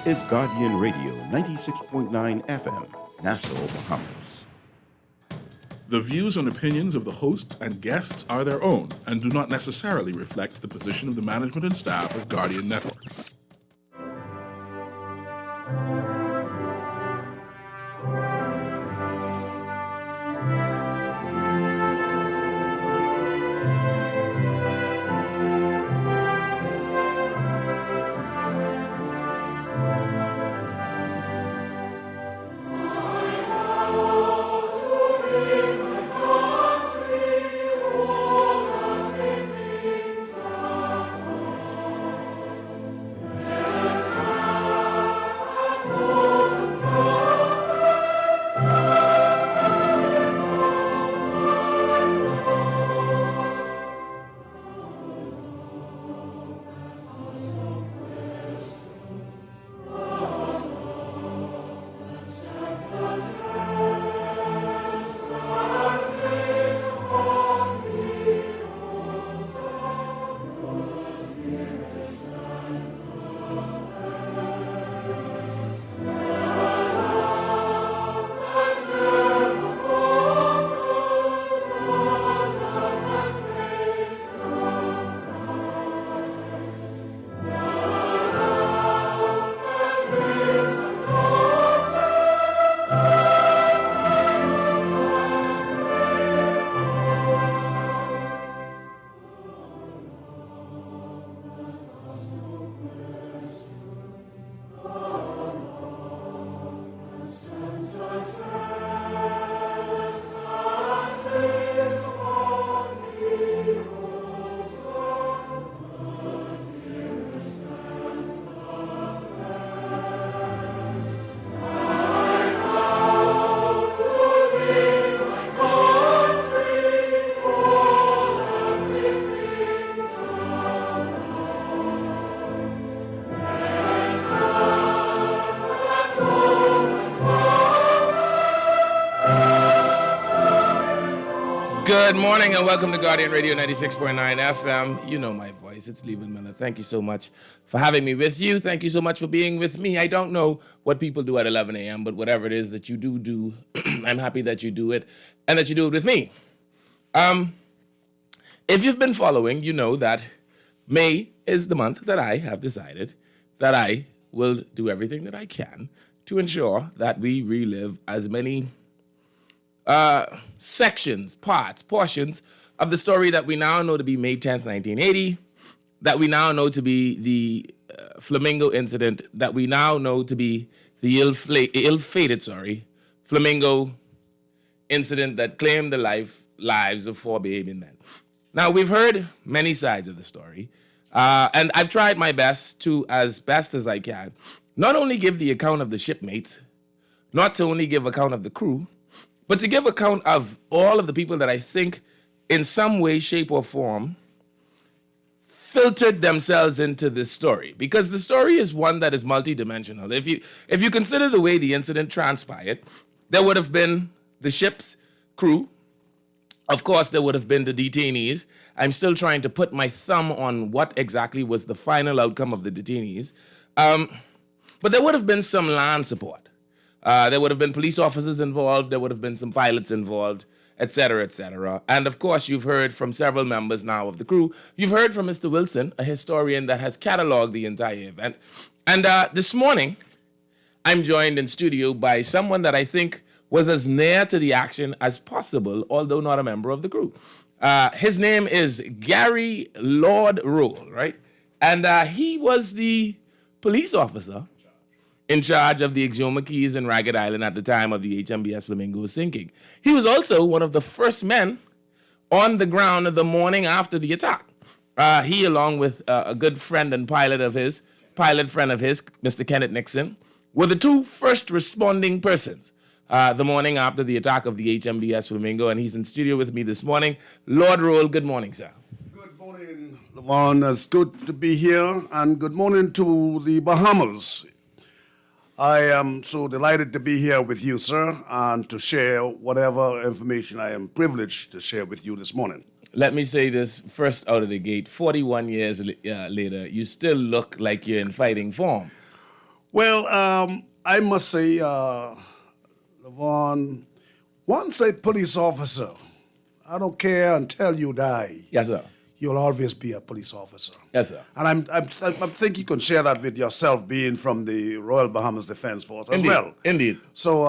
is Guardian Radio 96.9 FM, Nassau, Bahamas. The views and opinions of the hosts and guests are their own and do not necessarily reflect the position of the management and staff of Guardian Network. Good morning and welcome to Guardian Radio 96.9 FM. You know my voice. It's Leyvon Miller. Thank you so much for having me with you. Thank you so much for being with me. I don't know what people do at 11 a.m., but whatever it is that you do, I'm happy that you do it and that you do it with me. If you've been following, you know that May is the month that I have decided that I will do everything that I can to ensure that we relive as many sections, parts, portions of the story that we now know to be May 10th, 1980, that we now know to be the Flamingo incident, that we now know to be the ill-fated Flamingo incident that claimed the lives of 4 baby men. Now, we've heard many sides of the story, and I've tried my best to, as best as I can, not only give the account of the shipmates, not to only give account of the crew, but to give account of all of the people that I think in some way, shape, or form filtered themselves into this story. Because the story is one that is multidimensional. If you consider the way the incident transpired, there would have been the ship's crew. Of course, there would have been the detainees. I'm still trying to put my thumb on what exactly was the final outcome of the detainees. But there would have been some land support. There would have been police officers involved. There would have been some pilots involved, et cetera, et cetera. And of course, you've heard from several members now of the crew. You've heard from Mr. Wilson, a historian that has cataloged the entire event. And this morning, I'm joined in studio by someone that I think was as near to the action as possible, although not a member of the crew. His name is Gary Lord Roll, right? And he was the police officer in charge of the Exuma Keys in Ragged Island at the time of the HMBS Flamingo sinking. He was also one of the first men on the ground the morning after the attack. He, along with a good friend and pilot friend of his, Mr. Kenneth Nixon, were the two first responding persons the morning after the attack of the HMBS Flamingo, and he's in studio with me this morning. Lord Roll, good morning, sir. Good morning, Leyvon. It's good to be here, and good morning to the Bahamas. I am so delighted to be here with you, sir, and to share whatever information I am privileged to share with you this morning. Let me say this first out of the gate. 41 years later, you still look like you're in fighting form. Well, I must say, Leyvon, once a police officer, I don't care until you die. Yes, sir. You'll always be a police officer. Yes, sir. And I think you can share that with yourself, being from the Royal Bahamas Defense Force as Indeed. well. Indeed. So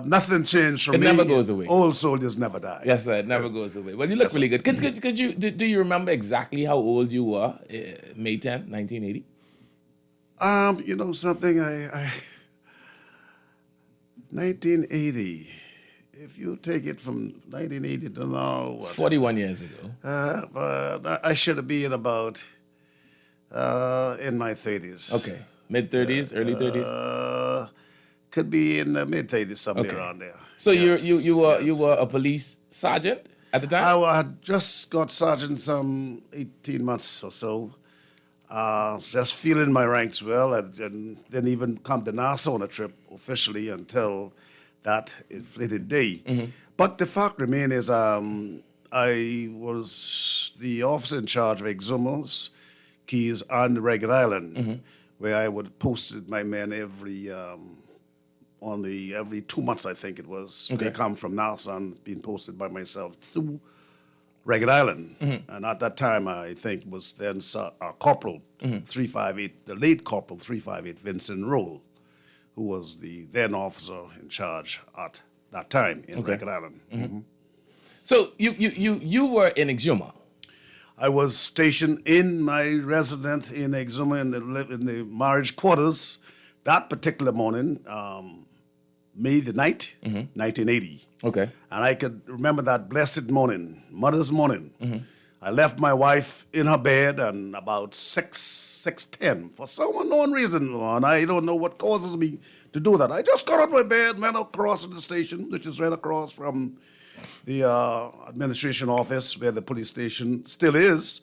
nothing changed for It me. never goes away. Old soldiers never die. Yes, sir. It never goes away. Well, you look really good. Could you do you remember exactly how old you were, May 10th, 1980? You know something, I 1980. If you take it from 1980 to now, what? 41 years ago. But I should have been about in my 30s. Okay. Mid 30s, early 30s. Could be in the mid 30s, somewhere Okay. around there. So Yes, you yes. were a police sergeant at the time? I had just got sergeant some 18 months or so. Just feeling my ranks well. I didn't even come to Nassau on a trip officially until that inflated day. But the fact remains is I was the officer in charge of Exumers, Keys, and Regular Island, where I would posted my men every 2 months, I think it was. Okay. They come from Nassau and being posted by myself to Regular Island. And at that time, I think was then Corporal 358, the late Corporal 358 Vincent Roll, who was the then officer in charge at that time in Regular Island. So you were in Exuma. I was stationed in my residence in Exuma in the marriage quarters that particular morning, May the 9th, 1980. Okay. And I could remember that blessed morning, Mother's morning. I left my wife in her bed and about 6:10 for some unknown reason, and I don't know what causes me to do that. I just got out of my bed, went across to the station, which is right across from the administration office where the police station still is,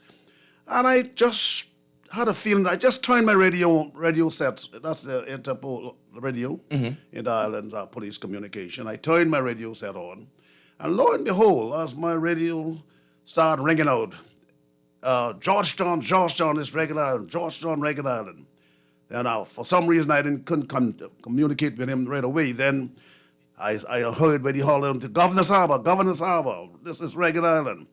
and I just had a feeling. I just turned my radio set. That's the Interpol radio in the island's police communication. I turned my radio set on, and lo and behold, as my radio started ringing out, Georgetown is Regular Island, Georgetown, Regular Island. Then for some reason I couldn't communicate with him right away. Then I heard when he called him to Governor's Harbor, this is Regular Island.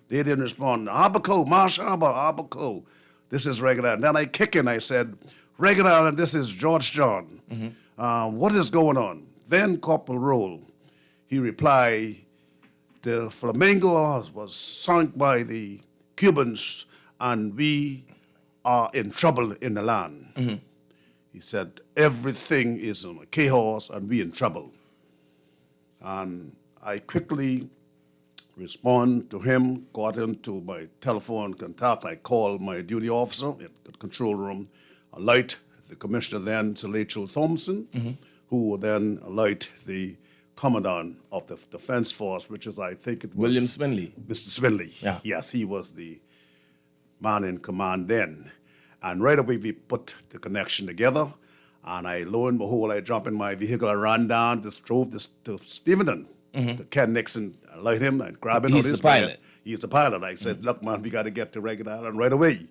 They didn't respond. Harbor Cove, Marsh Harbor Cove, this is Regular Island. Then I kick in, I said, Regular Island, this is Georgetown. What is going on? Then Corporal Roll, he replied, the Flamingo was sunk by the Cubans and we are in trouble in the land. He said, everything is in chaos and we in trouble. And I quickly respond to him, got into my telephone contact. I called my duty officer at the control room, alert the commissioner then, Sir Rachel Thompson, who then alert the commandant of the defense force, which is, I think it was... William Swinley. Mr. Swinley. Yeah. Yes, he was the man in command then. And right away we put the connection together. And lo and behold, I jump in my vehicle, I ran down, drove to Steventon, to Ken Nixon, I light him, I grab him. He's the pilot. He's the pilot. I said, look, man, we got to get to Regular Island right away.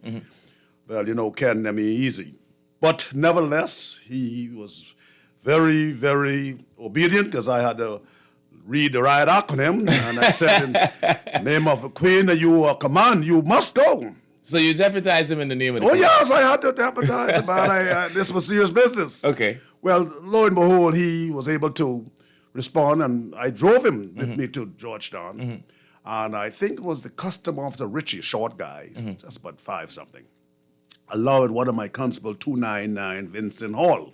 Well, you know, Ken, I mean, easy. But nevertheless, he was very, very obedient because I had to read the right acronym. And I said, in the name of the Queen, you command, you must go. So you deputized him in the name of the Oh, Queen. yes, I had to deputize him, man. This was serious business. Okay. Well, lo and behold, he was able to respond, and I drove him with me to Georgetown. And I think it was the custom officer, Richie, short guy, just about 5-something, allowed one of my constable, 299, Vincent Hall.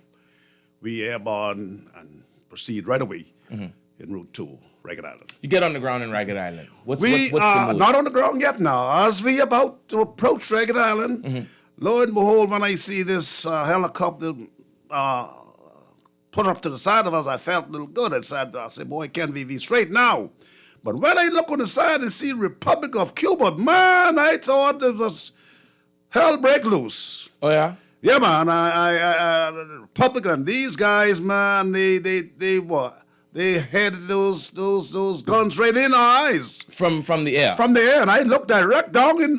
We airborne and proceed right away en route to Ragged Island. You get on the ground in Ragged Island. What's We the are move? not on the ground yet now. As we about to approach Ragged Island, lo and behold, when I see this helicopter put up to the side of us, I felt a little good. I said, boy, can we be straight now? But when I look on the side and see Republic of Cuba, man, I thought it was hell break loose. Oh, yeah? Yeah, man, Republican, these guys, man, they had those guns right in our eyes. From the air? From the air, and I looked right down in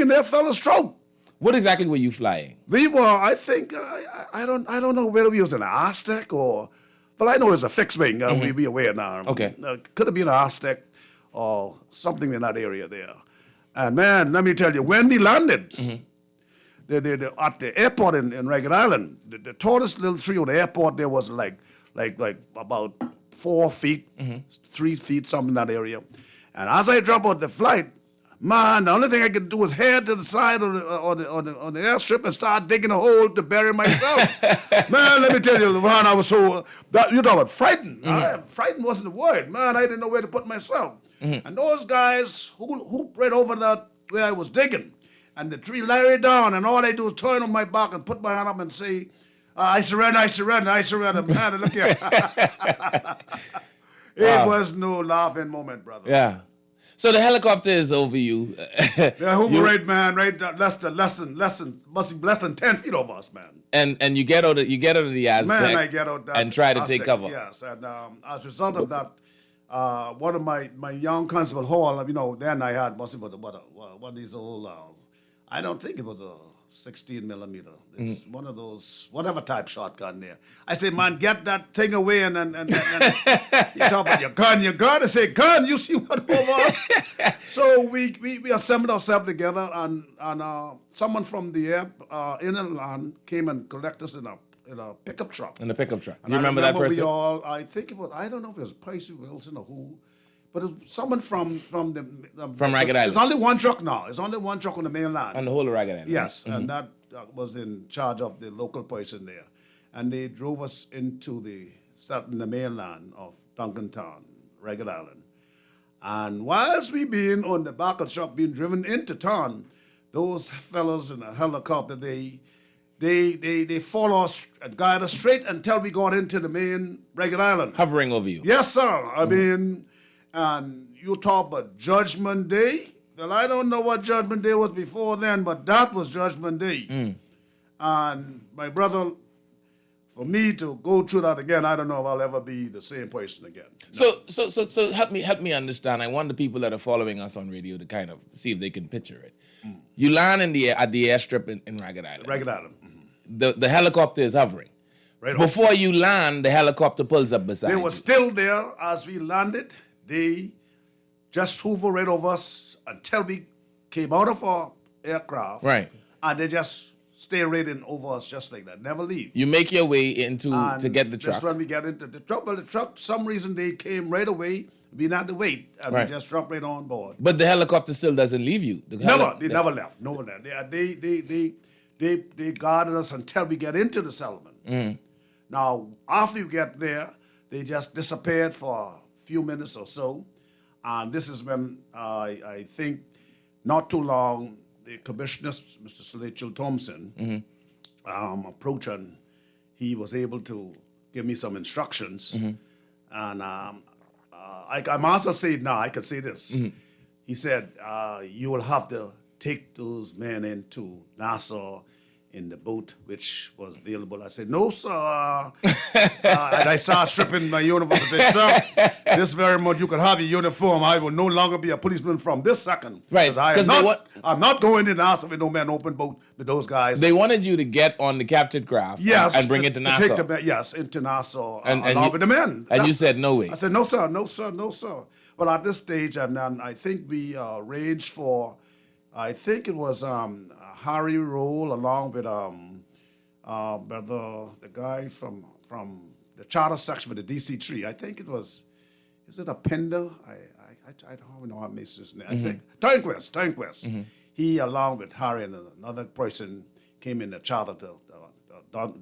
their fella's throat. What exactly were you flying? We were, I think, I don't know whether we was in an Aztec or, but I know it's a fixed wing. We be aware now. Okay. Could have been an Aztec or something in that area there. And man, let me tell you, when we landed, at the airport in Ragged Island, the tallest little tree on the airport there was like about 4 feet, 3 feet, something in that area. And as I drop out the flight, man, the only thing I could do was head to the side on the airstrip and start digging a hole to bury myself. Man, let me tell you, Leyvon, I was so, you talk about frightened. Frightened wasn't the word. Man, I didn't know where to put myself. And those guys who right over that where I was digging, and the tree lay down, and all they do is turn on my back and put my hand up and say, I surrender, I surrender, I surrender. Man, look here. It was no laughing moment, brother. Yeah. So the helicopter is over you. Yeah, hover right, man, right, less than, must be less than 10 feet over us, man. And you get out of the Aztec. Man, I get out that and try to Aztec, take cover. Yes, and as a result of that, one of my young Constable Hall, then I had must have been one of these old, I don't think it was a 16 millimeter. It's one of those whatever type shotgun there. I said, man, get that thing away and you talk about your gun. I say, gun, you see what over us? So we assembled ourselves together and someone from the inner land came and collected us in a pickup truck. In the pickup truck. Do And you remember that person? We all, I think it was, I don't know if it was Percy Wilson or who, but it was someone from Ragged Island. There's only one truck now. There's only one truck on the mainland. On the whole of Ragged Island. Yes, and that was in charge of the local person there. And they drove us into the mainland of Duncantown, Ragged Island. And whilst we being on the back of the truck being driven into town, those fellows in a helicopter, they follow us and guide us straight until we got into the main Ragged Island. Hovering over you. Yes, sir. I mean, and you talk about Judgment Day. Well, I don't know what Judgment Day was before then, but that was Judgment Day. And my brother, for me to go through that again, I don't know if I'll ever be the same person again. So help me understand. I want the people that are following us on radio to kind of see if they can picture it. You land at the airstrip in Ragged Island. Ragged Island. The helicopter is hovering. Right Before you land, the helicopter pulls up beside They you. were still there as we landed. They just hovered right over us until we came out of our aircraft. Right. And they just stay right in over us just like that. Never leave. You make your way to get the truck. That's when we get into the truck. Well, the truck, for some reason, they came right away. We didn't have to wait. And Right. we just jumped right on board. But the helicopter still doesn't leave you. They never left. No one left. They guarded us until we get into the settlement. Now, after you get there, they just disappeared for a few minutes or so. And this is when I think not too long, the commissioner, Mr. Salachel Thompson, approached and he was able to give me some instructions. And I might as well say it now. I could say this. He said, you will have to take those men into Nassau in the boat, which was available. I said, no, sir. And I started stripping my uniform. I said, sir, this very much you can have your uniform. I will no longer be a policeman from this second. Right. I'm not going to Nassau with no man open boat with those guys. They wanted you to get on the captured craft and bring it to Nassau. Into Nassau And along you- with the men. And you said, no way. I said, no, sir, no, sir, no, sir. But at this stage, and then I think we arranged for, I think it was Harry Roll along with the guy from the charter section for the DC3. I think it was, is it a Pender? I don't know how to make his name. I think Turnquist. He, along with Harry and another person, came in the charter to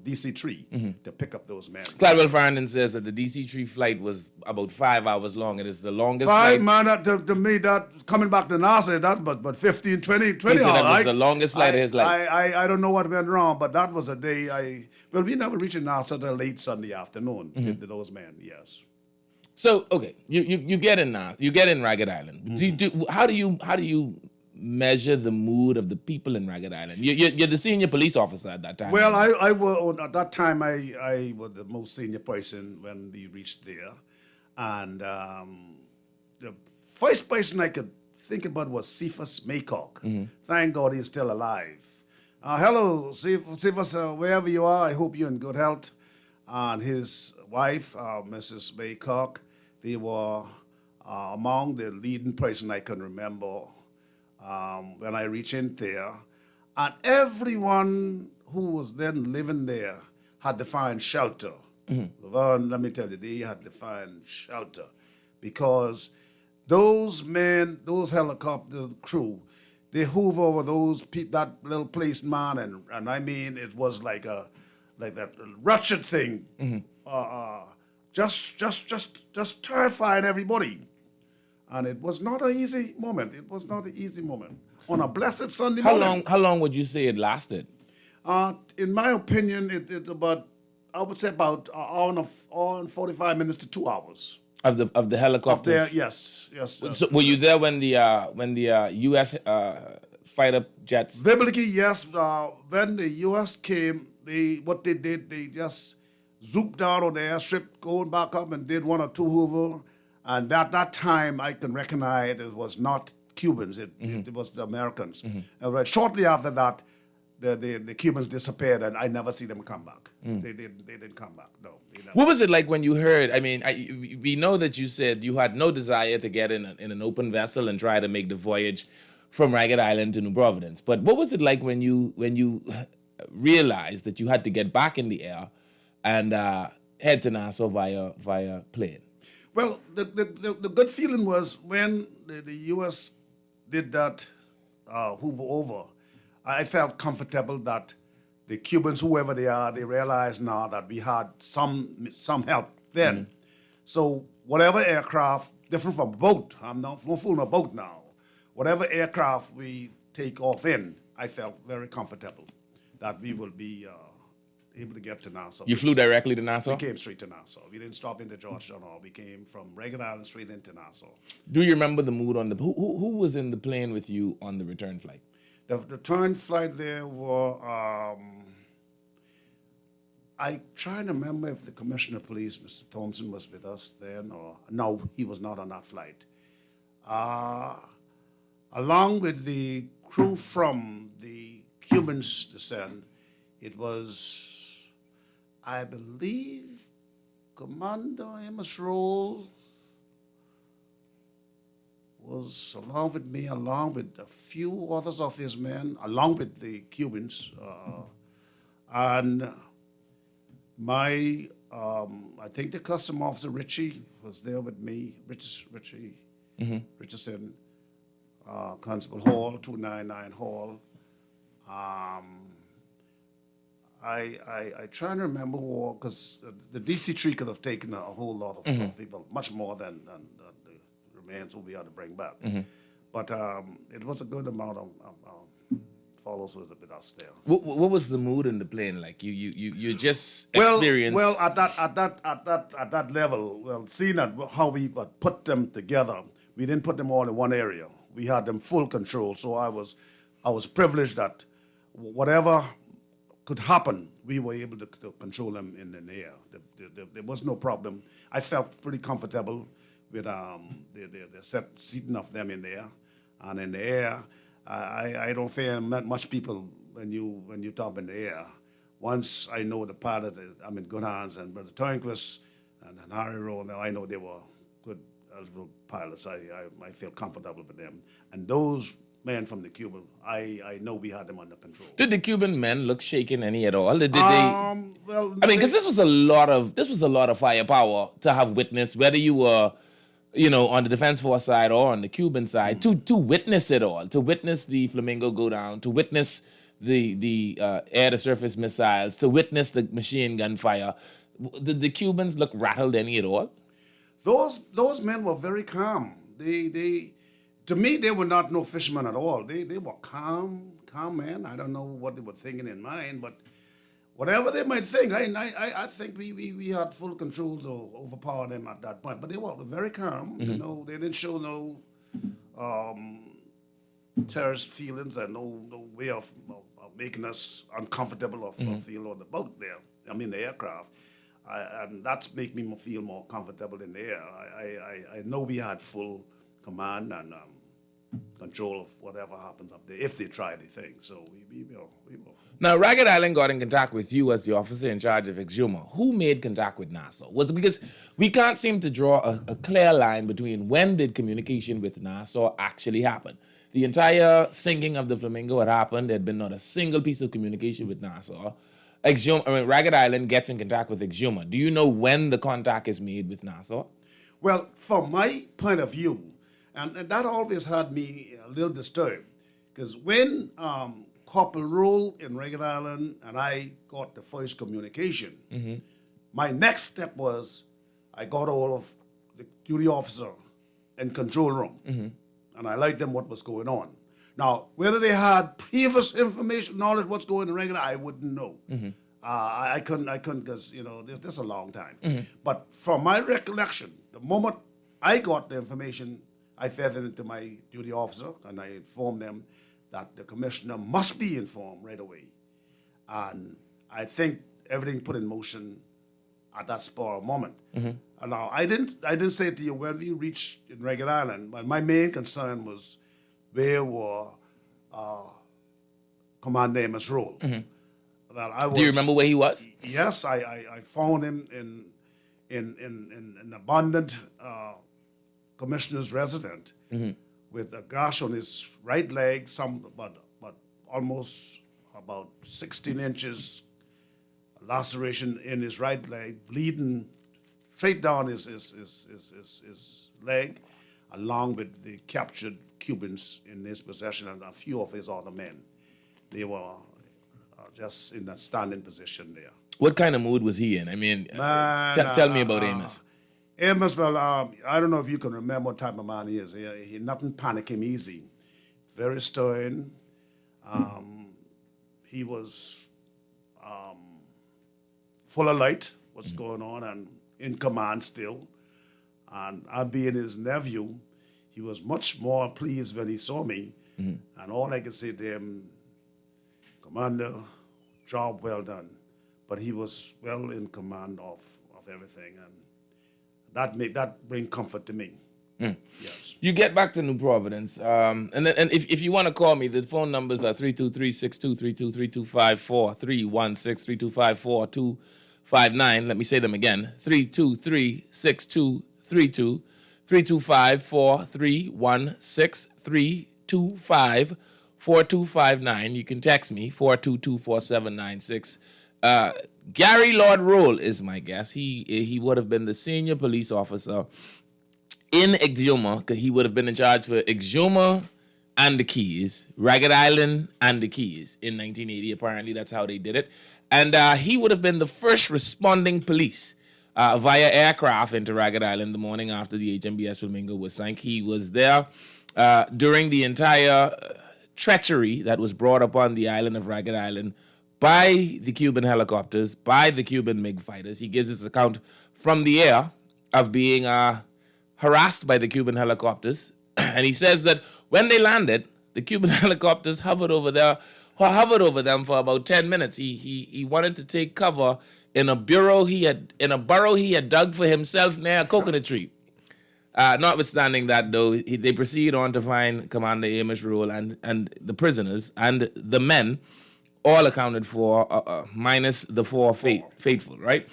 DC3 to pick up those men. Cladwell Farrington says that the DC-3 flight was about 5 hours long. It is the longest flight. Man, to me, that coming back to NASA, that but 15, 20 He said that was the longest flight of his life. I don't know what went wrong, but that was a day we never reached NASA till late Sunday afternoon with those men, yes. So, okay, you get in now. You get in Ragged Island. How do you measure the mood of the people in Ragged Island? You're the senior police officer at that time. Well, I was at that time. I was the most senior person when we reached there, and the first person I could think about was Cephas Maycock. Thank God he's still alive. Hello, Sivas, wherever you are, I hope you're in good health. And his wife, Mrs. Baycock, they were among the leading person I can remember when I reached in there. And everyone who was then living there had to find shelter. Leyvon, let me tell you, they had to find shelter because those men, those helicopter crew, they hove over that little place, man, and I mean it was like that wretched thing, just terrified everybody, and it was not an easy moment. It was not an easy moment on a blessed Sunday morning. How long would you say it lasted? In my opinion, it about I would say about an hour and 45 minutes to 2 hours. Of the helicopters. Up there, yes. So were you there when the U.S. Fighter jets? Biblically, yes. When the U.S. came, they just zooped out on the airstrip, going back up and did one or two over. And at that time, I can recognize it was not Cubans; it was the Americans. And right shortly after that, the Cubans disappeared, and I never see them come back. They didn't come back. No. What was it like when you heard? I mean, we know that you said you had no desire to get in an open vessel and try to make the voyage from Ragged Island to New Providence. But what was it like when you realized that you had to get back in the air and head to Nassau via plane? Well, the good feeling was when the U.S. did that hoover over. I felt comfortable that the Cubans, whoever they are, they realized now that we had some help then. So whatever aircraft, different from a boat, I'm not fooling a boat now. Whatever aircraft we take off in, I felt very comfortable that we will be able to get to Nassau. You flew directly to Nassau? We came straight to Nassau. We didn't stop into Georgetown or we came from Ragged Island straight into Nassau. Do you remember the mood on who was in the plane with you on the return flight? The return flight there were, I try to remember if the Commissioner of Police, Mr. Thompson, was with us then or, no, he was not on that flight. Along with the crew from the Cubans descent, it was, I believe, Commander Amos Roll was along with me, along with a few others of his men, along with the Cubans, and my, I think the custom officer Richie was there with me, Richie Richardson, Constable Hall, 299 Hall. I try to remember because the DC-3 could have taken a whole lot of people, much more than the remains will be able to bring back. But it was a good amount of follows with us there. What was the mood in the plane like? You just experienced. Well, at that level, well, seeing how we put them together, we didn't put them all in one area. We had them full control. So I was privileged that whatever could happen, we were able to control them in the air. There was no problem. I felt pretty comfortable with the set seating of them in there, and in the air, I don't fear much people when you top in the air. Once I know the pilot, I'm in good hands, and Brother Turnquist and Harry Rowe, now I know they were good, eligible pilots. I feel comfortable with them, and those men from the Cuban, I know we had them under control. Did the Cuban men look shaken any at all? Did they? Well, I mean, because this was a lot of firepower to have witnessed, whether you were, on the Defense Force side or on the Cuban side, to witness it all, to witness the Flamingo go down, to witness the air-to-surface missiles, to witness the machine gun fire. Did the Cubans look rattled any at all? Those men were very calm. To me, they were not no fishermen at all. They were calm men. I don't know what they were thinking in mind, but whatever they might think, I think we had full control to overpower them at that point. But they were very calm. They didn't show no terrorist feelings and no way of making us uncomfortable or feel on the boat there. I mean the aircraft. And that's make me feel more comfortable in the air. I know we had full command, and control of whatever happens up there if they try the thing. So we will. Now, Ragged Island got in contact with you as the officer in charge of exhumer. Who made contact with Nassau? Was it because we can't seem to draw a clear line between when did communication with Nassau actually happen? The entire sinking of the Flamingo had happened. There had been not a single piece of communication with Nassau. Ragged Island gets in contact with exhumer. Do you know when the contact is made with Nassau? Well, from my point of view, and that always had me a little disturbed, because when Corporal Roll in Ragged Island and I got the first communication, my next step was I got all of the duty officer in control room, and I let them what was going on. Now, whether they had previous information, knowledge what's going on in Ragged Island, I wouldn't know. I couldn't, because, this is a long time. But from my recollection, the moment I got the information, I fed it into my duty officer, and I informed them that the commissioner must be informed right away. And I think everything put in motion at that spur moment. And now, I didn't say to you when we reached in Ragged Island, but my main concern was where were Commander Amos Roll. Do you remember where he was? Yes, I found him in an abundant commissioner's residence with a gash on his right leg, but almost about 16 inches laceration in his right leg, bleeding straight down his leg, along with the captured Cubans in his possession and a few of his other men. They were just in that standing position there. What kind of mood was he in? I mean, tell me about Amos. Amos, well, I don't know if you can remember what type of man he is. He nothing panic him easy. Very stern. He was full of light, what's going on, and in command still. And I being his nephew, he was much more pleased when he saw me. And all I could say to him, Commander, job well done. But he was well in command of everything, and that bring comfort to me. Yes. You get back to New Providence, and if you want to call me, the phone numbers are 323-623-2325, 431-63254-259. Let me say them again: 323-623-2325, 431-63254-259. 4259. You can text me, 422-4796. Gary Lord Roll is my guest. He would have been the senior police officer in exhumer, because he would have been in charge for exhumer and the Keys, Ragged Island and the Keys in 1980. Apparently, that's how they did it. And he would have been the first responding police via aircraft into Ragged Island the morning after the HMBS Flamingo was sank. He was there during the entire treachery that was brought upon the island of Ragged Island by the Cuban helicopters, by the Cuban MiG fighters. He gives his account from the air of being harassed by the Cuban helicopters. And he says that when they landed, the Cuban helicopters hovered over them for about 10 minutes. He wanted to take cover in a burrow he had dug for himself near a coconut tree. Notwithstanding that, though, they proceed on to find Commander Amos Roll and the prisoners and the men, all accounted for, minus the four faithful, right?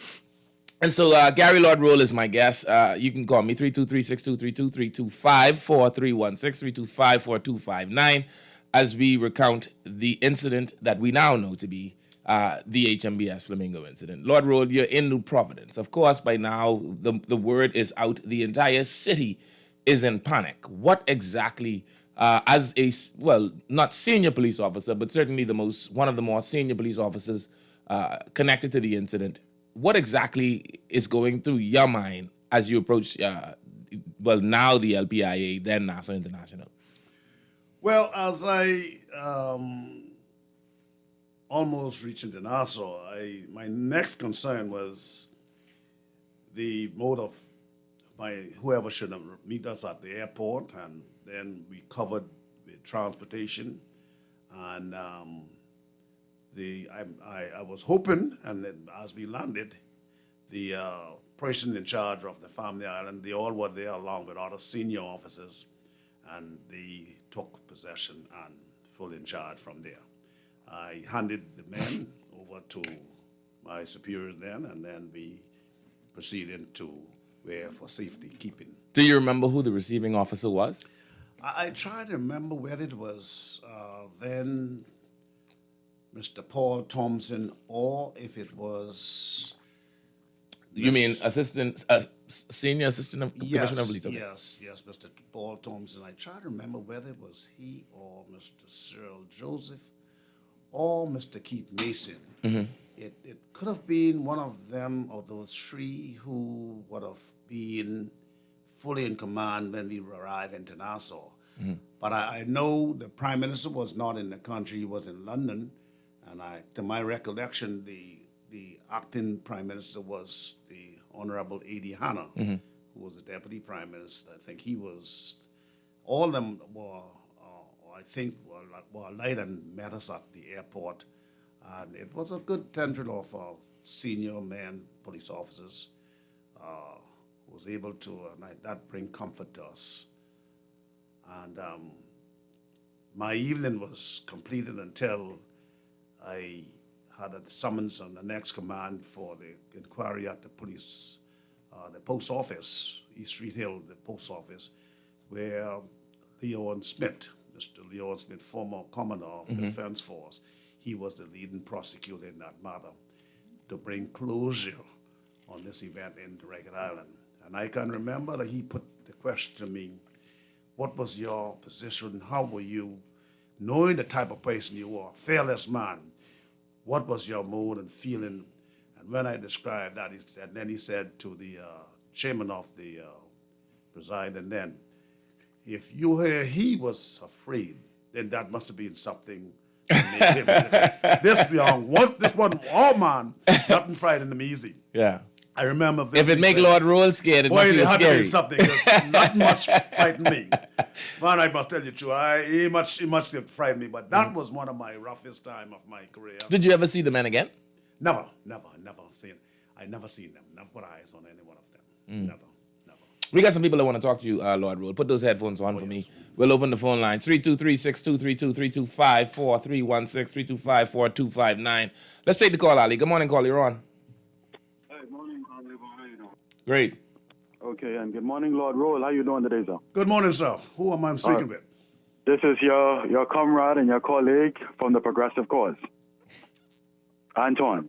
And so Gary Lord Roll is my guest. You can call me 323-623-2325, 431-632-54-259, as we recount the incident that we now know to be the HMBS Flamingo incident. Lord Roll, you're in New Providence. Of course, by now, the word is out. The entire city is in panic. What exactly, as a, not senior police officer, but certainly one of the more senior police officers connected to the incident, what exactly is going through your mind as you approach, now the LPIA, then Nassau International? Well, as I almost reached into Nassau, my next concern was the mode of whoever should meet us at the airport, and then we covered with transportation, and I was hoping, and then as we landed, the person in charge of the family island, they all were there along with other senior officers, and they took possession and full in charge from there. I handed the men over to my superiors then, and then we proceeded to where for safety keeping. Do you remember who the receiving officer was? I try to remember whether it was then Mr. Paul Thompson or if it was. You mean senior assistant of commissioner of police? Okay. Yes, Mr. Paul Thompson. I try to remember whether it was he or Mr. Cyril Joseph or Mr. Keith Mason. It could have been one of them of those three who would have been fully in command when we arrived in Nassau. But I know the Prime Minister was not in the country, he was in London, and to my recollection, the acting Prime Minister was the Honorable A.D. Hanna, who was the Deputy Prime Minister. I think he was, all of them were, were light and met us at the airport. And it was a good tendril of senior men, police officers, who was able to, that bring comfort to us. And my evening was completed until I had a summons on the next command for the inquiry at the police, the post office, East Street Hill, the post office, where Leyvon Smith, Mr. Leyvon Smith, former Commodore of the Defense Force, he was the leading prosecutor in that matter to bring closure on this event in Ragged Island. And I can remember that he put the question to me, what was your position? How were you, knowing the type of person you were, fearless man, what was your mood and feeling? And when I described that, he said to the chairman of the presiding then, if you hear he was afraid, then that must have been something that made him. This one, all man, nothing frightened him easy. Yeah. I remember. If it make Lord Roll scared, it must boy, be it had to scary. be something. Because not much frightened me. Man, I must tell you true. He much did frighten me, but that was one of my roughest time of my career. Did you ever see the men again? Never seen. I never seen them. Never put eyes on any one of them. Never. We got some people that want to talk to you, Lord Roll. Put those headphones on for me. We'll open the phone line. 323-6232, 325-4316, 325-4259. Let's take the call, Ali. Good morning, call. You're on. Hey, morning, Leyvon. How you doing? Great. Okay, and good morning, Lord Roll. How you doing today, sir? Good morning, sir. Who am I speaking with? This is your comrade and your colleague from the Progressive Cause, Anton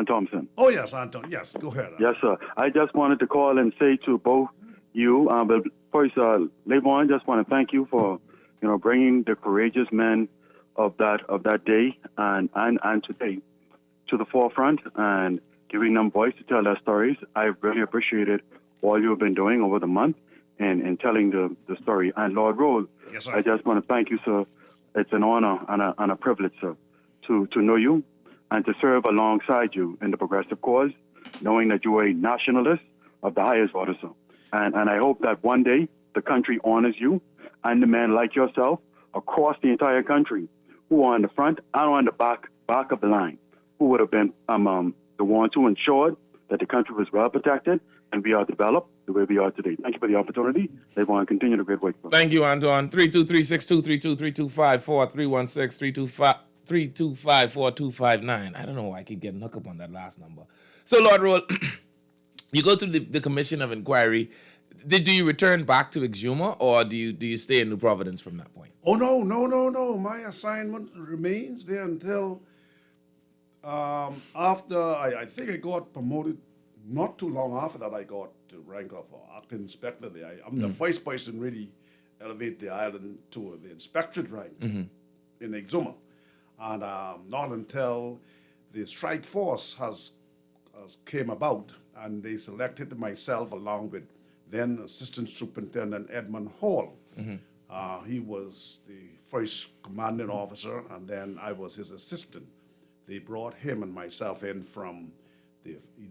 Thompson. Oh, yes, Anton. Yes, go ahead. Yes, sir. I just wanted to call and say to both you, but first, Leyvon, I just want to thank you for, bringing the courageous men of that day and today to the forefront and giving them voice to tell their stories. I really appreciated all you have been doing over the month and telling the story. And Lord Roll, Yes, sir. I just want to thank you, sir. It's an honor and a privilege, sir, to know you and to serve alongside you in the Progressive Cause, knowing that you are a nationalist of the highest order, sir. And I hope that one day the country honors you and the men like yourself across the entire country who are on the front and on the back of the line, who would have been the ones who ensured that the country was well protected and we are developed the way we are today. Thank you for the opportunity. They want to continue the great work. Thank you, Anton. 323-6232, 325-4316, 325-4259. I don't know why I keep getting hooked up on that last number. So, Lord Roll, you go through the commission of inquiry. Do you return back to Exuma, or do you stay in New Providence from that point? Oh, no. My assignment remains there until after, I think I got promoted. Not too long after that, I got the rank of acting inspector there. I'm the first person really elevate the island to the inspectorate rank in Exuma. And not until the strike force has came about, and they selected myself along with then Assistant Superintendent Edmund Hall. He was the first commanding officer, and then I was his assistant. They brought him and myself in from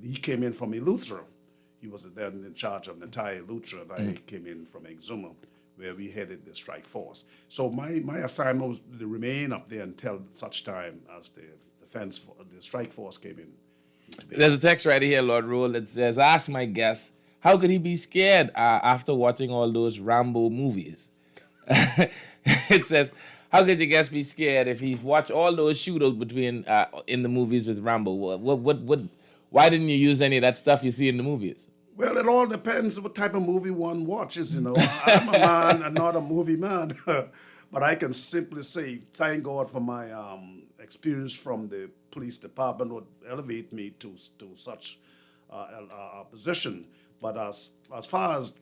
he came in from Eleuthera. He was then in charge of the entire Eleuthera, and I came in from Exuma, where we headed the strike force. So my assignment was to remain up there until such time as the strike force came in. There's a text right here, Lord Roll, that says, ask my guest, how could he be scared after watching all those Rambo movies? It says, how could your guest be scared if he watched all those shootouts between in the movies with Rambo? Why didn't you use any of that stuff you see in the movies? Well, it all depends what type of movie one watches, I'm a man and not a movie man. But I can simply say, thank God for my experience from the police department would elevate me to such a position. But as far as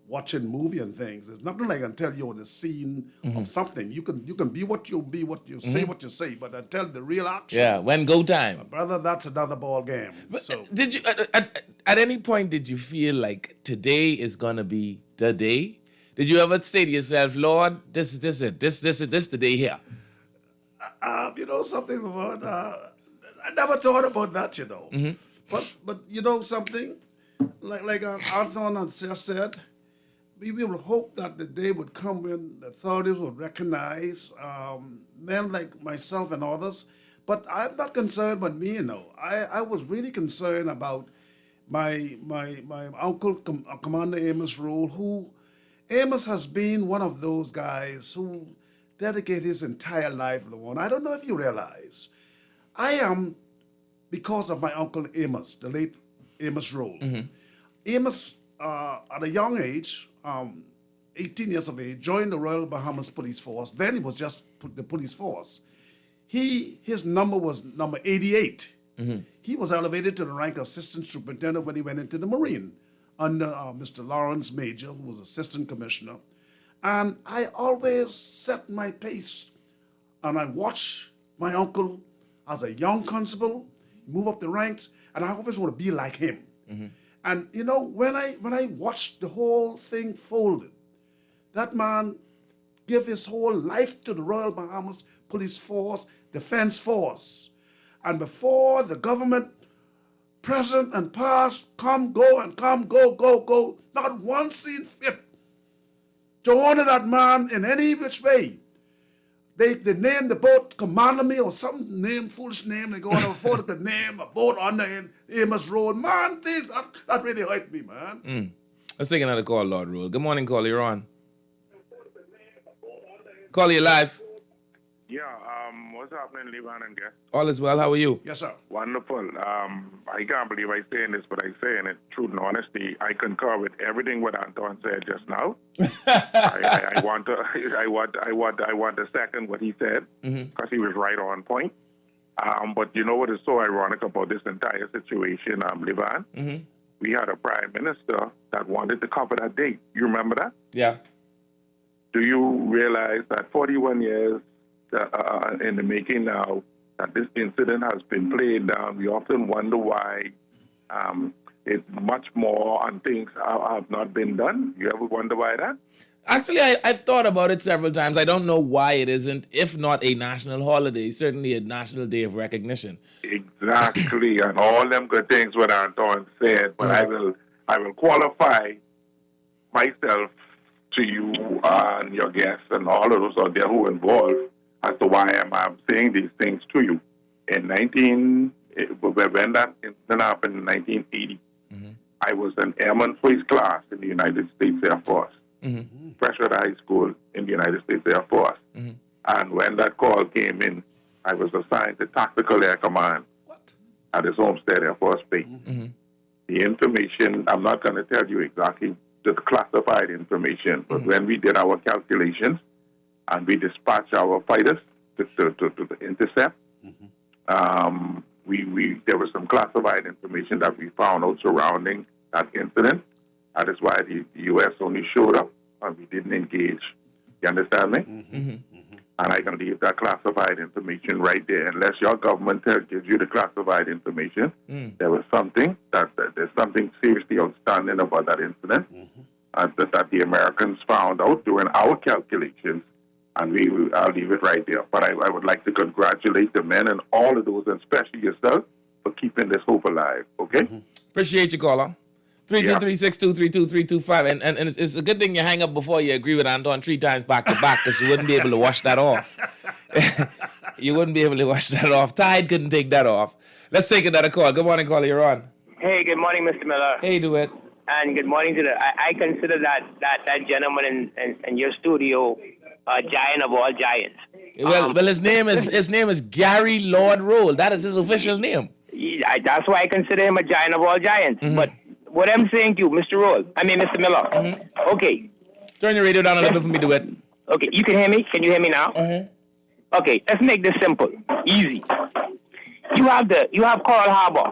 watching movie and things, there's nothing I can tell you on the scene of something. You can be what you be, what you say, what you say. But until the real action, Yeah, when go time. brother, that's another ball game. So Did you at any point did you feel like today is gonna be the day? Did you ever say to yourself, Lord, this is the day here? you know something about I never thought about that, But you know something, like Anthony and Sarah said, we will hope that the day would come when the authorities would recognize men like myself and others. But I'm not concerned about me, I was really concerned about my uncle, Commander Amos Rule, who Amos has been one of those guys who dedicated his entire life, Leyvon. I don't know if you realize, I am, because of my uncle Amos, the late Amos Rule. Amos, at a young age, 18 years of age, joined the Royal Bahamas Police Force. Then he was just the police force. His number was number 88. He was elevated to the rank of assistant superintendent when he went into the Marine under Mr. Lawrence Major, who was assistant commissioner. And I always set my pace, and I watched my uncle as a young constable move up the ranks, and I always want to be like him. And when I watched the whole thing folded, that man gave his whole life to the Royal Bahamas Police Force, Defense Force. And before the government, present and past, come, go, and come, go, go, go, not one seen fit to honor that man in any which way. They named the boat Commander Me or some foolish name. They go on afford to name a boat under Amos Road. Man, things that really hurt me, man. Let's take another call, Lord Rule. Good morning, caller. You're on. Call you live. Yeah, what's happening, Leyvon and guest? All is well. How are you? Yes, sir. Wonderful. I can't believe I'm saying this, but I'm saying it, truth and honesty. I concur with everything what Anton said just now. I want to second what he said because he was right on point. But you know what is so ironic about this entire situation, Leyvon? We had a prime minister that wanted to cover that date. You remember that? Yeah. Do you realize that 41 years in the making now, that this incident has been played down? We often wonder why it's much more and things have not been done. You ever wonder why that? Actually, I've thought about it several times. I don't know why it isn't, if not a national holiday, certainly a national day of recognition. Exactly, and all them good things what Anton said, but I will qualify myself to you and your guests and all of those out there who are involved as to why I'm saying these things to you. When that incident happened in 1980, I was an airman first class in the United States Air Force, fresh out of high school in the United States Air Force. And when that call came in, I was assigned to Tactical Air Command at his Homestead Air Force Base. The information, I'm not going to tell you exactly the classified information, but when we did our calculations and we dispatched our fighters to intercept, there was some classified information that we found out surrounding that incident. That is why the U.S. only showed up and we didn't engage. You understand me? And I can leave that classified information right there. Unless your government gives you the classified information, there was something there's something seriously outstanding about that incident that the Americans found out during our calculations, and I'll leave it right there. But I would like to congratulate the men and all of those, and especially yourself, for keeping this hope alive. Okay? Appreciate you, caller. 323-623-2325. And it's a good thing you hang up before you agree with Anton 3 times back to back, because you wouldn't be able to wash that off. You wouldn't be able to wash that off. Tide couldn't take that off. Let's take another call. Good morning, caller. You're on. Hey, good morning, Mr. Miller. Hey, do it. and good morning to I consider that gentleman in your studio a giant of all giants. Well, his name is Gary Lord Roll. That is his official name. That's why I consider him a giant of all giants. But what I'm saying to you, Mr. Miller. Okay. Turn your radio down a little bit for me to it. Okay, you can hear me? Can you hear me now? Okay, let's make this simple, easy. You have Coral Harbor,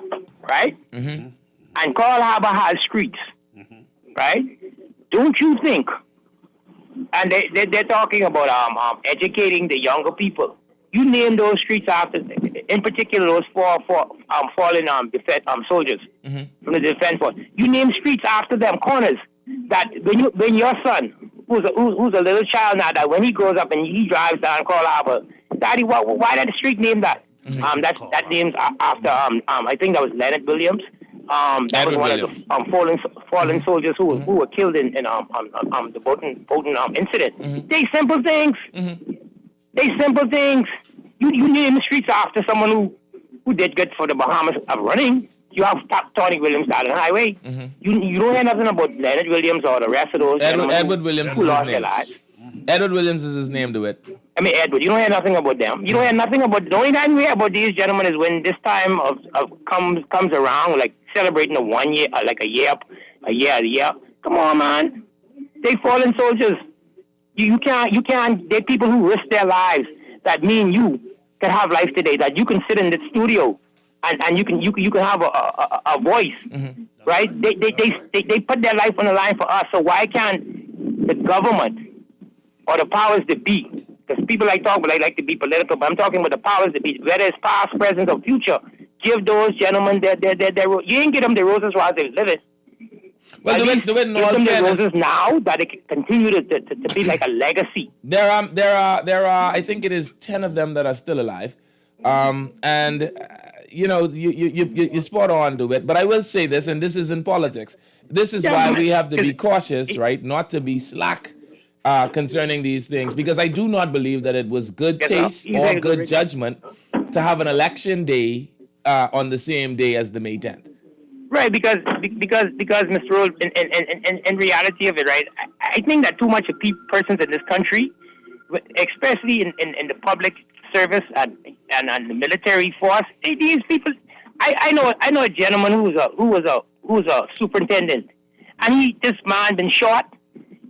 right? And Coral Harbor has streets, right? Don't you think? And they're talking about educating the younger people. You name those streets after, in particular, those four fallen soldiers from the defense force. You name streets after them, corners. That when your son, who's a little child now, that when he grows up and he drives down Coral Harbor, Daddy, why that street named that? That name's after I think that was Leonard Williams. That was one of the fallen soldiers who were killed in the boating incident. They simple things. They simple things. You name the streets after someone who did good for the Bahamas of running. You have Tony Williams down the highway. You don't hear nothing about Leonard Williams or the rest of those Edward Williams who lost their lives. Edward Williams is his name to it. Edward, you don't hear nothing about them. You don't hear nothing about. The only time you hear about these gentlemen is when this time of comes around, like celebrating the 1 year, like a year. Come on, man. They fallen soldiers. You can't. They're people who risk their lives. That me and you can have life today. That you can sit in the studio and you can have a voice, right? They put their life on the line for us. So why can't the government or the powers that be? Because people like to be political, but I'm talking about the powers that be, whether it's past, present, or future. Give those gentlemen their you ain't give them the roses while they're living. Well, give them the roses now that it can continue to be like a legacy. There are I think it is 10 of them that are still alive, and you spot on to it. But I will say this, and this is in politics. This is why we have to be cautious, right? Not to be slack. Concerning these things, because I do not believe that it was good taste or good judgment to have an election day on the same day as the May 10th. Right, because Mr. Rose, in reality of it, right, I think that too much of persons in this country, especially in the public service and the military force, these people, I know a gentleman who was a superintendent, and this man been shot.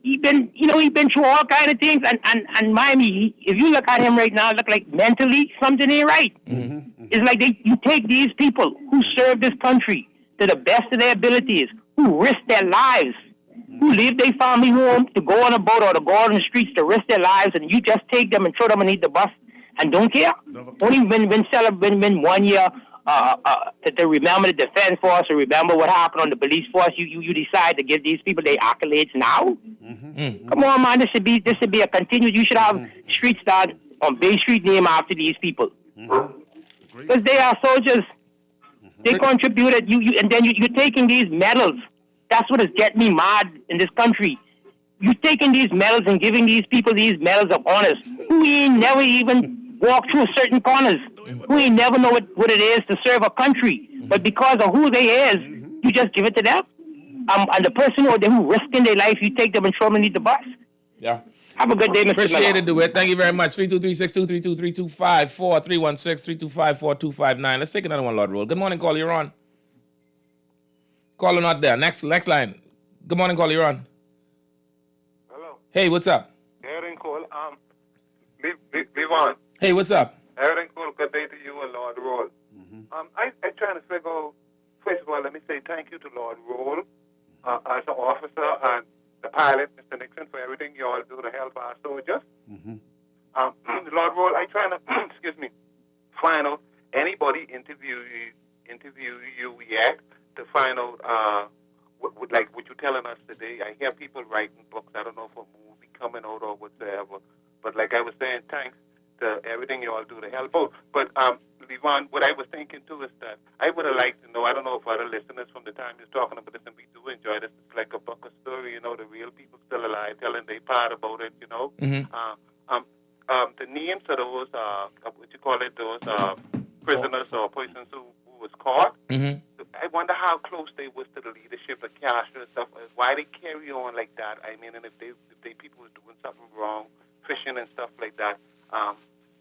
He's been through all kind of things, and Miami. If you look at him right now, look like mentally something ain't right. It's like you take these people who serve this country to the best of their abilities, who risk their lives, who leave their family home to go on a boat or to go out on the streets to risk their lives, and you just take them and throw them underneath the bus and don't care. Only when 1 year. To remember the defense force or remember what happened on the police force, you decide to give these people their accolades now. Come on, man, this should be a continued. You should have streets that on Bay Street named after these people because they are soldiers. They contributed. And then you're taking these medals. That's what is getting me mad in this country. You're taking these medals and giving these people these medals of honors who ain't never even walked through certain corners. Who ain't never know what it is to serve a country, but because of who they is, you just give it to them. And the person who risking their life, you take them and throw them underneath the bus. Yeah. Have a good day, Mr. Appreciate it, DeWitt. Thank you very much. 323-623-2324, 316-325-4259. Let's take another one, Lord Roll. Good morning, caller. You're on. Caller not there. Next line. Good morning, caller. You're on. Hello. Hey, what's up? Aaron Cole. Leyvon. Hey, what's up? Aaron Cole, good day to you and Lord Roll. I'm trying to figure out, first of all, let me say thank you to Lord Roll as an officer and the pilot, Mr. Nixon, for everything you all do to help our soldiers. Lord Roll, I try to, find out anybody interview you yet to find out what you're telling us today. I hear people writing books. I don't know if a movie coming out or whatsoever. But like I was saying, thanks to everything you all do to help out. But, Leyvon, what I was thinking, too, is that I would have liked to know, I don't know if other listeners from the time you're talking about this, and we do enjoy this, it's like a book of story, the real people still alive, telling their part about it, the names of those, those prisoners or persons who was caught, I I wonder how close they was to the leadership of Castro and stuff. Why they carry on like that? I mean, and if they people was doing something wrong, fishing and stuff like that.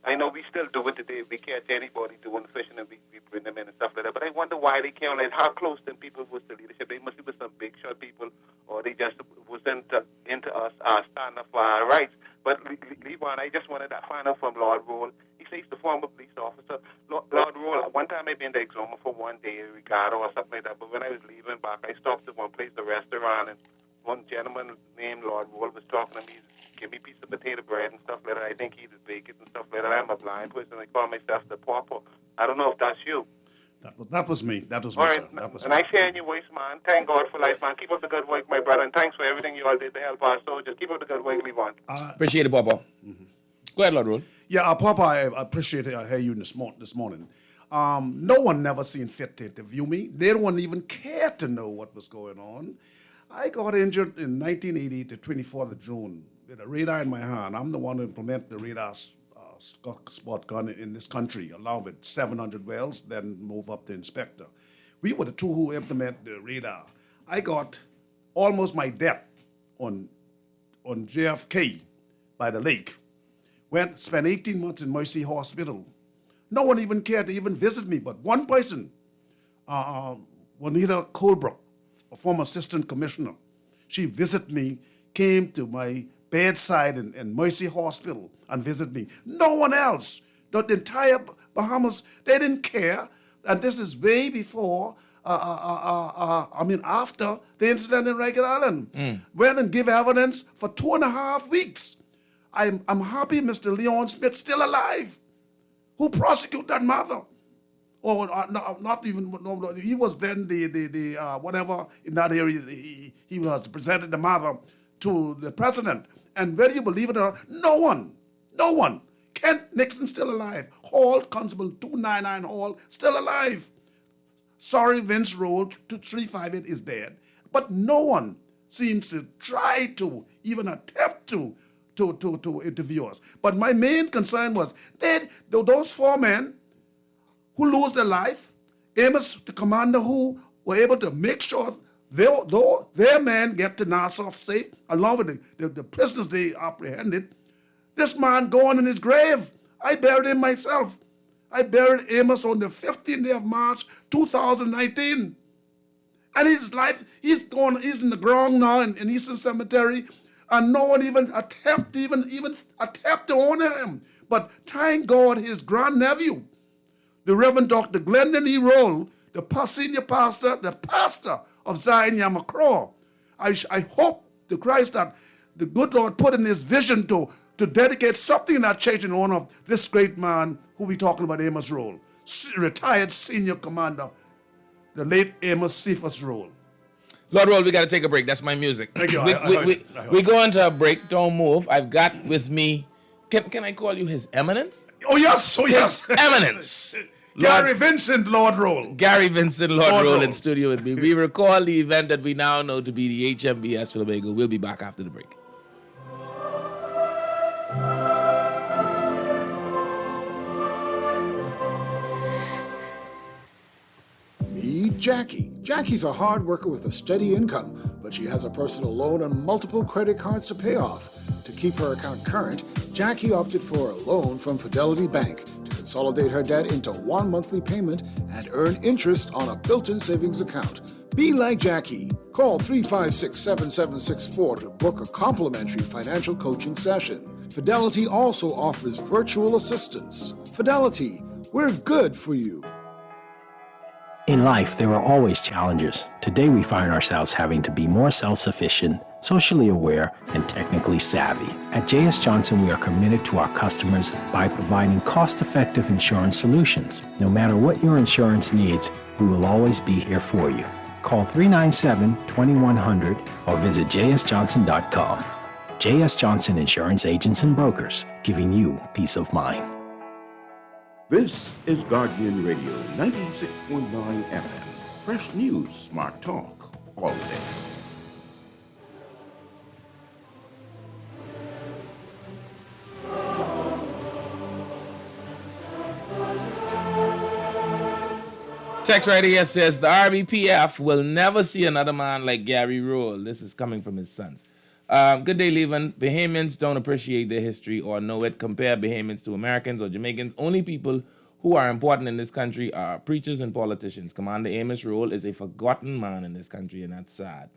I know we still do it today. We catch anybody doing the fishing and we bring them in and stuff like that. But I wonder why they can't, like, how close them people was to leadership. They must be with some big shot people, or they just was into us standing up for our rights. But Leyvon, I just wanted to find out from Lord Roll. He says he's the former police officer. Lord Roll, one time I've been to Exoma for one day, Ricardo or something like that. But when I was leaving back, I stopped at one place, the restaurant, and one gentleman named Lord Roll was talking to me. Give me a piece of potato bread and stuff like that. I think he was baking and stuff like that. I'm a blind person. I call myself the pauper. I don't know if that's you. That was me. That was me, All sir. right. That was and me. I share in your voice, man. Thank God for life, man. Keep up the good work, my brother. And thanks for everything you all did to help our soldiers. Keep up the good work, Leyvon. Appreciate it, Papa. Go ahead, Lord Roll. Yeah, Papa, I appreciate it. I hear you this morning. No one never seen fit to interview me. They don't even care to know what was going on. I got injured in 1980 to 24th of June with a radar in my hand. I'm the one who implemented the radar spot gun in this country, along with 700 wells, then move up to inspector. We were the two who implemented the radar. I got almost my death on JFK by the lake. Spent 18 months in Mercy Hospital. No one even cared to even visit me, but one person, Juanita Colebrook, a former assistant commissioner, she visited me, came to my bedside in Mercy Hospital and visited me. No one else. The entire Bahamas, they didn't care. And this is way before, after the incident in Rikers Island. Went and give evidence for 2.5 weeks. I'm happy Mr. Leon Smith's still alive. Who prosecuted that mother? Or not even, no, he was then the whatever in that area, he was presented the mother to the president. And whether you believe it or not, no one. Kent Nixon still alive. Hall, Constable 299 Hall, still alive. Sorry, Vince Roll, 2358 is dead. But no one seems to try to even attempt to interview us. But my main concern was those 4 men who lose their life, Amos, the commander, who were able to make sure their men get to Nassau safe, along with the prisoners they apprehended. This man going in his grave. I buried him myself. I buried Amos on the 15th day of March, 2019. And his life, he's in the ground now in Eastern Cemetery, and no one even attempt to honor him. But thank God his grandnephew, the Reverend Dr. Glendon E. Roll, the senior pastor, the pastor of Zion Yamakro. I hope to Christ that the good Lord put in his vision to dedicate something in that church in honor of this great man who we talking about, Amos Roll, retired senior commander, the late Amos Cephas Roll. Lord Roll, we got to take a break. That's my music. Thank you. We go into a break. Don't move. I've got with me, can I call you His Eminence? Oh, yes. His Eminence. Gary Vincent, Lord Roll. Gary Vincent, Lord Roll Roll in studio with me. We recall the event that we now know to be the HMBS Philadelphia. We'll be back after the break. Meet Jackie. Jackie's a hard worker with a steady income, but she has a personal loan and multiple credit cards to pay off. To keep her account current, Jackie opted for a loan from Fidelity Bank to consolidate her debt into one monthly payment and earn interest on a built-in savings account. Be like Jackie. Call 356-7764 to book a complimentary financial coaching session. Fidelity also offers virtual assistance. Fidelity, we're good for you. In life, there are always challenges. Today, we find ourselves having to be more self-sufficient, socially aware, and technically savvy. At J.S. Johnson, we are committed to our customers by providing cost-effective insurance solutions. No matter what your insurance needs, we will always be here for you. Call 397-2100 or visit jsjohnson.com. J.S. Johnson Insurance Agents and Brokers, giving you peace of mind. This is Guardian Radio 96.9 FM. Fresh news, smart talk, all day. Text right here says the RBPF will never see another man like Gary Roll. This is coming from his sons. Good day, Leyvon. Bahamians don't appreciate their history or know it. Compare Bahamians to Americans or Jamaicans. Only people who are important in this country are preachers and politicians. Commander Amos Roll is a forgotten man in this country, and that's sad.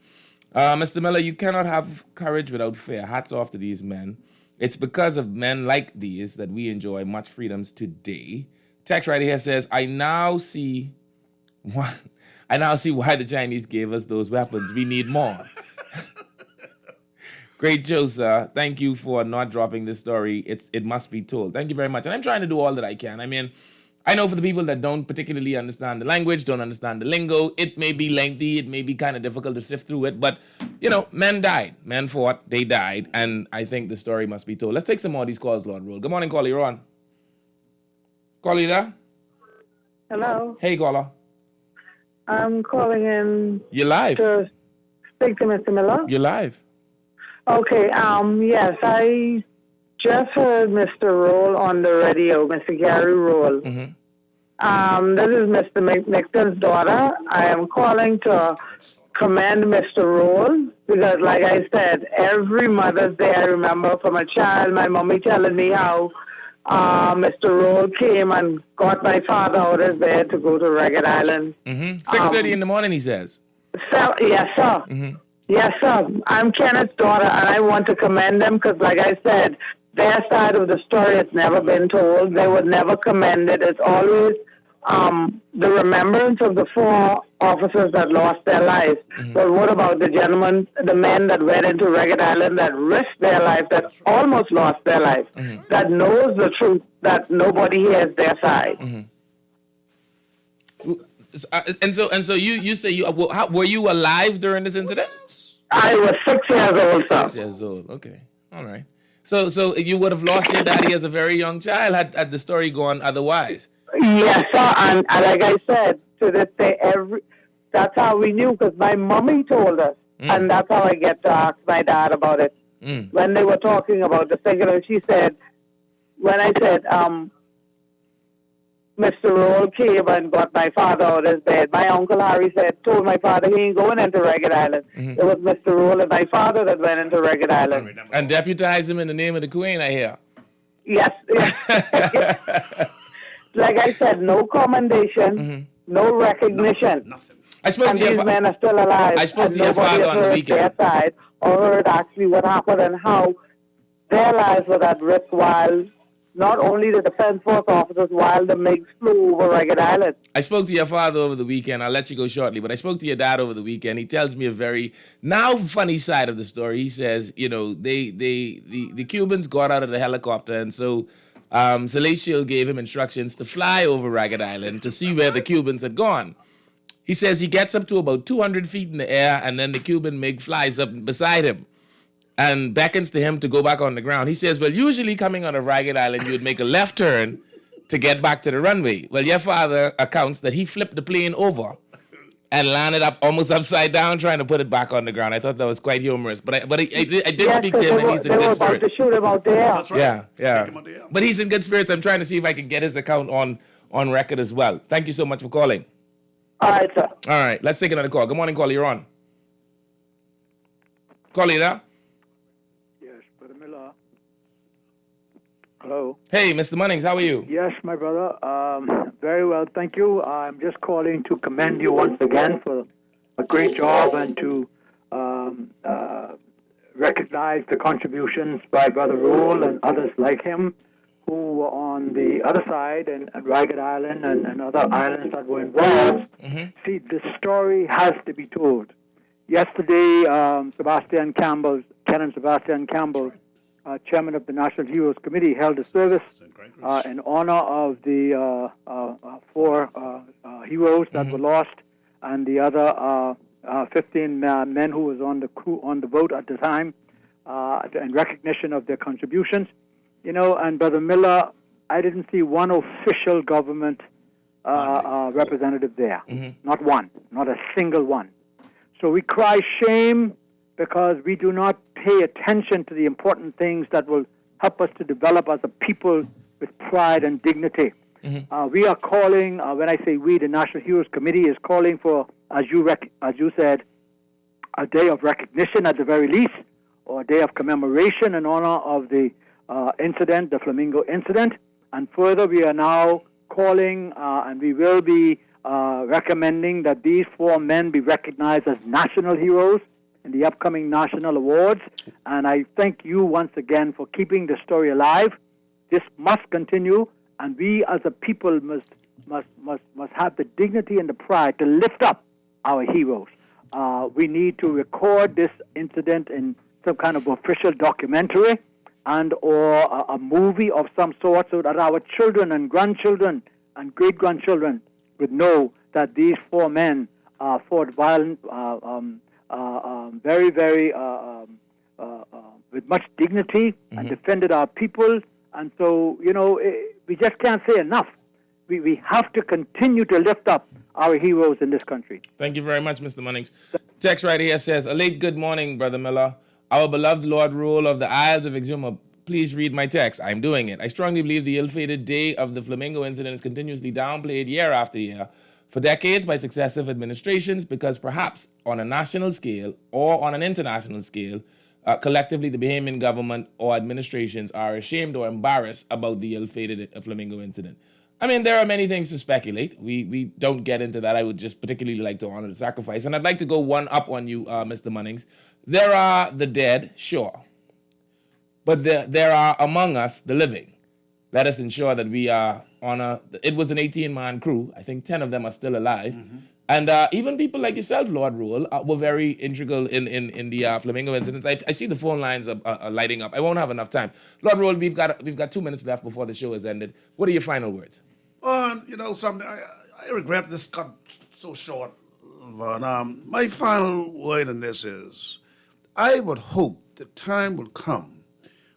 Mr. Miller, you cannot have courage without fear. Hats off to these men. It's because of men like these that we enjoy much freedoms today. Text right here says, I now see why the Chinese gave us those weapons. We need more. Great show, sir. Thank you for not dropping this story. It must be told. Thank you very much. And I'm trying to do all that I can. I mean, I know for the people that don't particularly understand the language, don't understand the lingo, it may be lengthy, it may be kind of difficult to sift through it, but, you know, men died. Men fought, they died, and I think the story must be told. Let's take some more of these calls, Lord Roll. Good morning, caller. You're on. Caller, you there? Hello. Hey, caller. I'm calling in. You're live. To speak to Mr. Miller. You're live. Okay. Yes, I just heard Mr. Roll on the radio, Mr. Gary Roll. Mm-hmm. This is Mr. Nixon's daughter. I am calling to commend Mr. Roll because, like I said, every Mother's Day I remember from a child, my mommy telling me how Mr. Roll came and got my father out of bed to go to Ragged Island. 6:30 in the morning, he says. So, yes, sir. Mm-hmm. Yes, sir. I'm Kenneth's daughter, and I want to commend them because, like I said, their side of the story has never been told. They would never commend it. It's always the remembrance of the 4 officers that lost their lives. Mm-hmm. But what about the gentlemen, the men that went into Ragged Island that risked their life, that almost lost their life, that knows the truth, that nobody hears their side? And so you say were you alive during this incident? I was 6 years old, sir. 6 years old. Okay, all right. So you would have lost your daddy as a very young child had the story gone otherwise. Yes, sir. And like I said, to this day, that's how we knew because my mommy told us, and that's how I get to ask my dad about it. When they were talking about the singular, she said, when I said, Mr. Roll came and got my father out of his bed. My Uncle Harry told my father he ain't going into Ragged Island. It was Mr. Roll and my father that went into Ragged Island. And deputized him in the name of the Queen, I hear. Yes. Like I said, no commendation, no recognition. Nothing. I spoke And to your these men are still alive. I spoke and to your nobody father has on the heard weekend. their side or heard actually what happened and how their lives were at risk while not only the Defense Force officers, while the MiGs flew over Ragged Island. I spoke to your father over the weekend. I'll let you go shortly, but I spoke to your dad over the weekend. He tells me a very now funny side of the story. He says, you know, the Cubans got out of the helicopter, and so Celestial gave him instructions to fly over Ragged Island to see where the Cubans had gone. He says he gets up to about 200 feet in the air, and then the Cuban MiG flies up beside him and beckons to him to go back on the ground. He says, well, usually coming out of Ragged Island, you would make a left turn to get back to the runway. Well, your father accounts that he flipped the plane over and landed up almost upside down trying to put it back on the ground. I thought that was quite humorous. But I did speak to him, and he's in good spirits. They were about to shoot him out there. That's right. Yeah. Take him out there. But he's in good spirits. I'm trying to see if I can get his account on record as well. Thank you so much for calling. All right, sir. All right, let's take another call. Good morning, caller. You're on. Caller, you there? Yes, Brother Miller. Hello. Hey, Mr. Munnings, how are you? Yes, my brother. Very well, thank you. I'm just calling to commend you once again for a great job and to recognize the contributions by Brother Roll and others like him who were on the other side and Ragged Island and other islands that were involved. See, the story has to be told. Yesterday, Canon Sebastian Campbell, chairman of the National Heroes Committee, held a service in honor of the 4 heroes that were lost and the other 15 men who was on the crew on the boat at the time, in recognition of their contributions. You know, and Brother Miller, I didn't see one official government representative there. Not one, not a single one. So we cry shame because we do not pay attention to the important things that will help us to develop as a people with pride and dignity. We are calling, when I say we, the National Heroes Committee is calling for, as you said, a day of recognition at the very least, or a day of commemoration in honor of the incident, the Flamingo incident. And further, we are now calling, and we will be recommending that these 4 men be recognized as national heroes in the upcoming national awards. And I thank you once again for keeping the story alive. This must continue, and we as a people must have the dignity and the pride to lift up our heroes. We need to record this incident in some kind of official documentary and or a movie of some sort, so that our children and grandchildren and great-grandchildren would know that these 4 men fought violent, very, very, with much dignity and defended our people. And so, we just can't say enough. We have to continue to lift up our heroes in this country. Thank you very much, Mr. Munnings. Text right here says, a late good morning, Brother Miller. Our beloved Lord Rule of the Isles of Exuma, please read my text. I'm doing it. I strongly believe the ill-fated day of the Flamingo incident is continuously downplayed year after year for decades by successive administrations because perhaps on a national scale or on an international scale, collectively the Bahamian government or administrations are ashamed or embarrassed about the ill-fated Flamingo incident. I mean, there are many things to speculate. We don't get into that. I would just particularly like to honor the sacrifice. And I'd like to go one up on you, Mr. Munnings. There are the dead, sure. But there are among us the living. Let us ensure that we honor. It was an 18-man crew. I think 10 of them are still alive. And even people like yourself, Lord Rule, were very integral in the Flamingo incidents. I see the phone lines are lighting up. I won't have enough time. Lord Rule, we've got 2 minutes left before the show is ended. What are your final words? Something I regret this cut so short. But my final word in this is, I would hope the time will come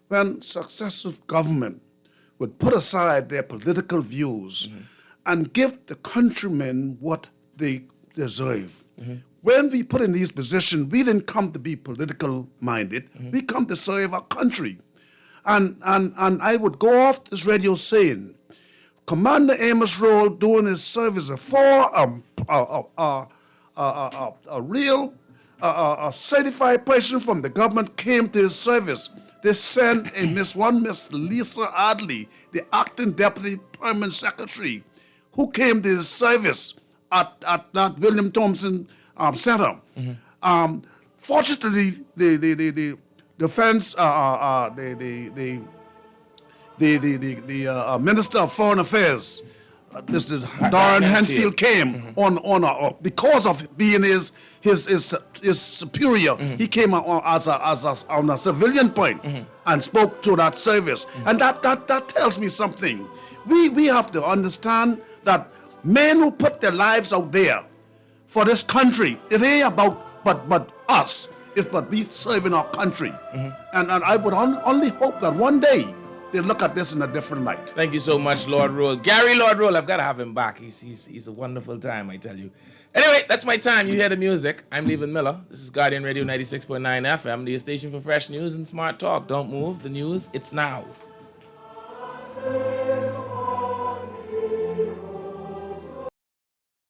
when successive government would put aside their political views and give the countrymen what they deserve. When we put in these positions, we didn't come to be political minded. We come to serve our country. And I would go off this radio saying, Commander Amos Roll doing his service for a real certified person from the government came to his service. They sent a Miss Lisa Adley, the acting deputy permanent secretary, who came to his service at that William Thompson Center. Fortunately, the defense, the Minister of Foreign Affairs, Mr. Darren Hanfield, came on because of being his superior. He came on a civilian point and spoke to that service, and that tells me something. We have to understand that men who put their lives out there for this country, it ain't about but us. It's but we serving our country, and I would only hope that one day they look at this in a different light. Thank you so much, Lord Rule. Gary Lord Rule, I've got to have him back. He's a wonderful time, I tell you. Anyway, that's my time. You hear the music. I'm Leyvon Miller. This is Guardian Radio 96.9 FM, the station for fresh news and smart talk. Don't move. The news, it's now.